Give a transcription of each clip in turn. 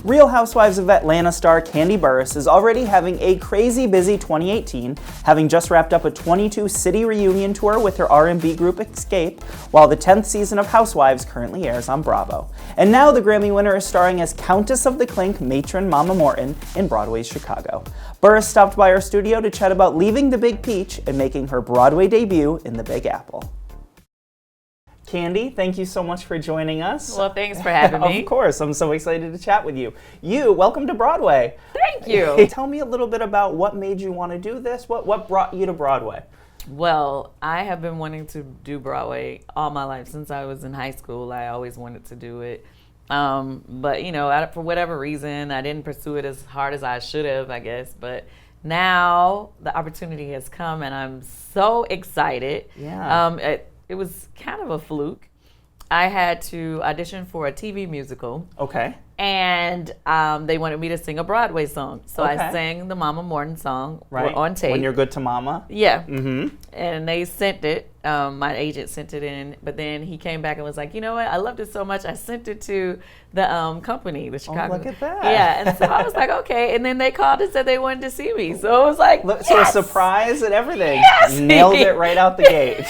Real Housewives of Atlanta star Kandi Burruss is already having a crazy busy 2018, having just wrapped up a 22-city reunion tour with her R&B group Escape, while the 10th season of Housewives currently airs on Bravo. And now the Grammy winner is starring as Countess of the Clink matron Mama Morton in Broadway's Chicago. Burruss stopped by our studio to chat about leaving the Big Peach and making her Broadway debut in the Big Apple. Kandi, thank you so much for joining us. Well, thanks for having me. Of course, I'm so excited to chat with you. Welcome to Broadway. Thank you. Tell me a little bit about what made you want to do this. What brought you to Broadway? Well, I have been wanting to do Broadway all my life. Since I was in high school, I always wanted to do it. But, you know, for whatever reason, I didn't pursue it as hard as I should have, I guess. But now the opportunity has come, and I'm so excited. Yeah. It was kind of a fluke. I had to audition for a TV musical. Okay. And they wanted me to sing a Broadway song. So Okay. I sang the Mama Morton song Right. on tape. When You're Good to Mama? Yeah. Mm-hmm. And they sent it. My agent sent it in. But then he came back and was like, you know what? I loved it so much. I sent it to the company, the Chicago. Oh, look at that. Yeah. And so I was like, okay. And then they called and said they wanted to see me. So it was like, So yes! a surprise and everything. Yes! Nailed it right out the gate.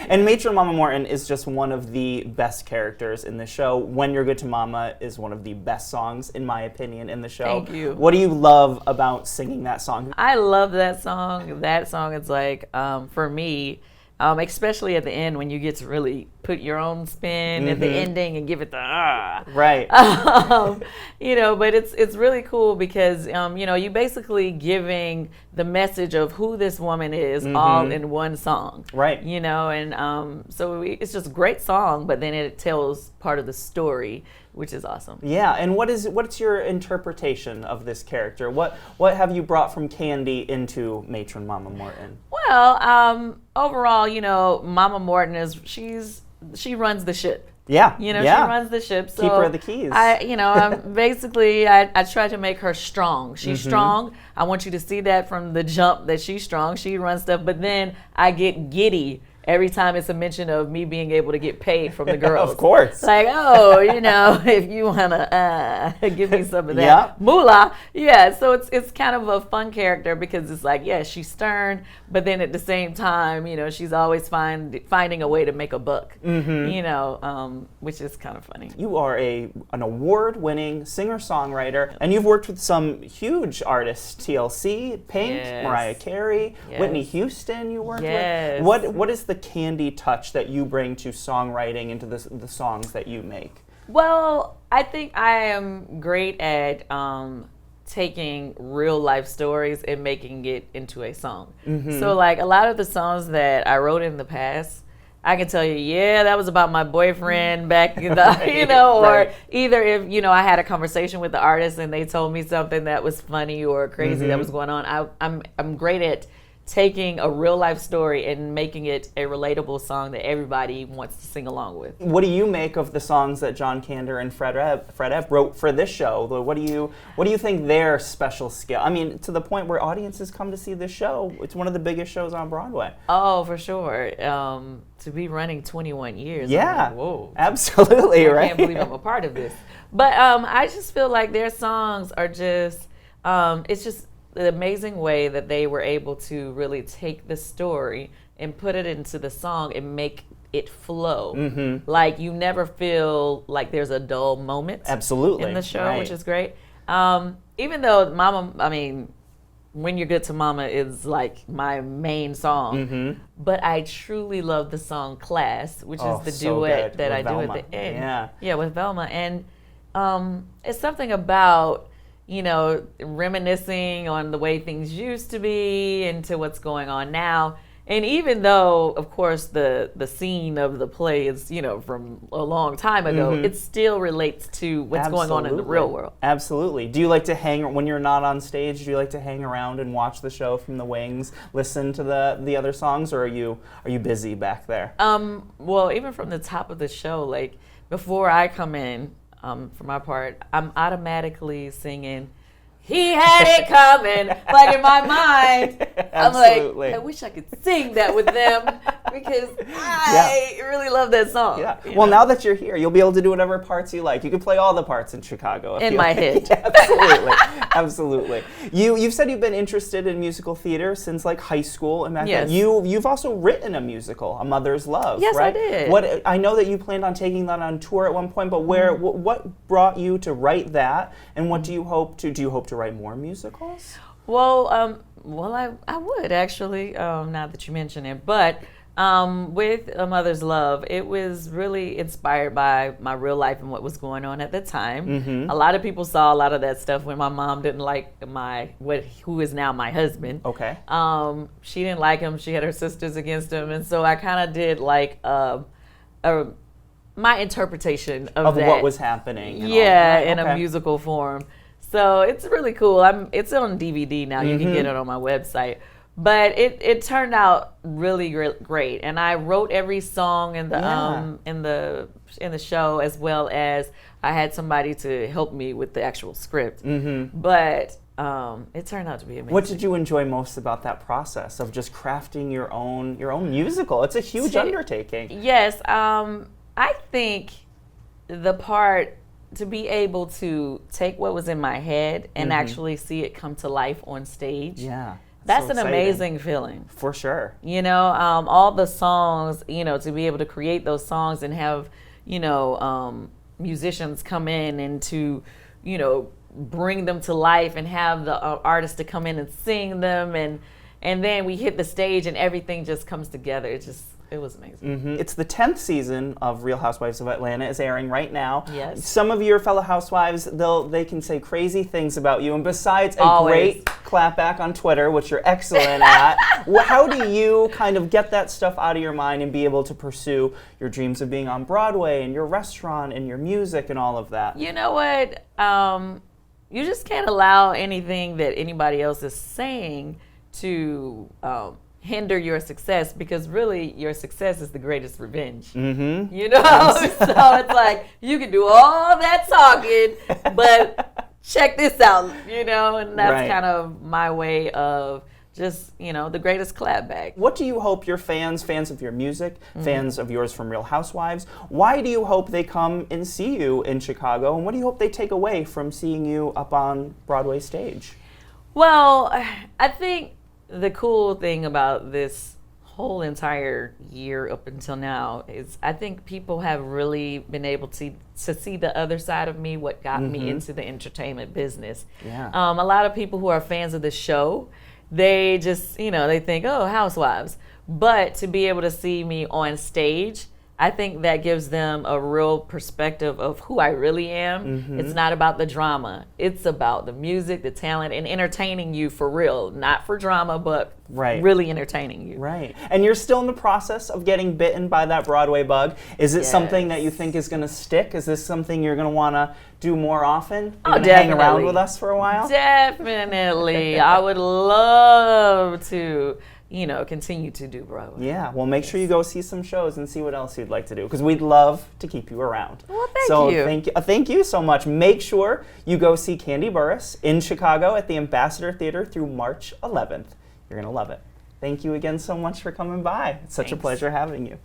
And matron Mama Morton is just one of the best characters in the show. When You're Good to Mama is one of the best songs, in my opinion, in the show. Thank you. What do you love about singing that song? I love that song. That song is like, for me, especially at the end when you get to really put your own spin at the ending and give it the Right. you know, but it's really cool because you know, you basically giving the message of who this woman is all in one song. Right. You know, and so it's just a great song, but then it tells part of the story, which is awesome. Yeah, and what's your interpretation of this character? What have you brought from Kandi into matron Mama Morton? Well, overall, you know, Mama Morton she runs the ship. Yeah, You know, yeah. she runs the ship. So Keep her the keys. I try to make her strong. She's strong. I want you to see that from the jump that she's strong. She runs stuff, but then I get giddy every time it's a mention of me being able to get paid from the girls. Of course. Like, oh, you know, if you wanna give me some of that Yeah. moolah. Yeah, so it's kind of a fun character because it's like, yeah, she's stern, but then at the same time, you know, she's always finding a way to make a buck. You know, which is kind of funny. You are an award-winning singer-songwriter, and you've worked with some huge artists: TLC, Pink, Yes. Mariah Carey, Yes. Whitney Houston. You worked Yes. with. What is the Kandi touch that you bring to songwriting, into the songs that you make? Well, I think I am great at taking real life stories and making it into a song. So like a lot of the songs that I wrote in the past, I can tell you, yeah, that was about my boyfriend back in the, you know, or Right. either if, you know, I had a conversation with the artist and they told me something that was funny or crazy that was going on. I'm great at taking a real life story and making it a relatable song that everybody wants to sing along with. What do you make of the songs that John Kander and Fred Ebb wrote for this show? What do you think their special skill? I mean, to the point where audiences come to see this show. It's one of the biggest shows on Broadway. Oh, for sure. To be running 21 years. Yeah, I'm like, whoa. absolutely, I right? can't believe I'm a part of this. But I just feel like their songs are just, it's just the amazing way that they were able to really take the story and put it into the song and make it flow. Like you never feel like there's a dull moment Absolutely. in the show, Right. which is great. Even though When You're Good to Mama is like my main song, but I truly love the song Class, which is the so duet good that with I do Velma. at the end. Yeah. With Velma. And it's something about, you know, reminiscing on the way things used to be and to what's going on now. And even though, of course, the scene of the play is, you know, from a long time ago, it still relates to what's going on in the real world. Absolutely. Do you like to when you're not on stage, do you like to hang around and watch the show from the wings, listen to the other songs, or are you busy back there? Well, even from the top of the show, like before I come in, for my part, I'm automatically singing, "He had it coming," like in my mind. I'm Absolutely. like, I wish I could sing that with them. because I really love that song. Yeah. Well, now that you're here, you'll be able to do whatever parts you like. You can play all the parts in Chicago. In my head. Yeah, absolutely. Absolutely. You've said you've been interested in musical theater since like high school and back then. You've also written a musical, A Mother's Love, yes, right? I did. I know that you planned on taking that on tour at one point, but what brought you to write that, and what do you hope to write more musicals? Well, I would actually, now that you mention it, but with A Mother's Love, it was really inspired by my real life and what was going on at the time. A lot of people saw a lot of that stuff when my mom didn't like who is now my husband. Okay. She didn't like him. She had her sisters against him, and so I kind of did like my interpretation of that. What was happening. In a musical form. So it's really cool. It's on DVD now. You can get it on my website. But it turned out really great, and I wrote every song in the show, as well as I had somebody to help me with the actual script. But it turned out to be amazing. What did you enjoy most about that process of just crafting your own musical? It's a huge undertaking. Yes, I think the part to be able to take what was in my head and actually see it come to life on stage. Yeah. That's so an exciting. amazing feeling. For sure. All the songs, to be able to create those songs and have, musicians come in and to, bring them to life and have the artists to come in and sing them. And then we hit the stage and everything just comes together. It was amazing. It's the 10th season of Real Housewives of Atlanta is airing right now. Yes. Some of your fellow housewives, they can say crazy things about you. And besides a great clapback on Twitter, which you're excellent at, how do you kind of get that stuff out of your mind and be able to pursue your dreams of being on Broadway and your restaurant and your music and all of that? You know what? You just can't allow anything that anybody else is saying to hinder your success, because really your success is the greatest revenge. So it's like you can do all that talking, but check this out, and that's kind of my way of just, the greatest clapback. What do you hope your fans of your music, fans of yours from Real Housewives, why do you hope they come and see you in Chicago, and what do you hope they take away from seeing you up on Broadway stage? Well, I think the cool thing about this whole entire year up until now is I think people have really been able to see the other side of me, what got me into the entertainment business. Yeah. A lot of people who are fans of the show, they just, they think, oh, housewives. But to be able to see me on stage, I think that gives them a real perspective of who I really am. It's not about the drama. It's about the music, the talent, and entertaining you for real. Not for drama, but really entertaining you. Right. And you're still in the process of getting bitten by that Broadway bug. Is it something that you think is going to stick? Is this something you're going to want to do more often? You're going to hang around with us for a while? Definitely. I would love to continue to do Broadway. Yeah, well, make sure you go see some shows and see what else you'd like to do, because we'd love to keep you around. Well, thank you. Thank you so much. Make sure you go see Kandi Burruss in Chicago at the Ambassador Theater through March 11th. You're going to love it. Thank you again so much for coming by. It's such a pleasure having you.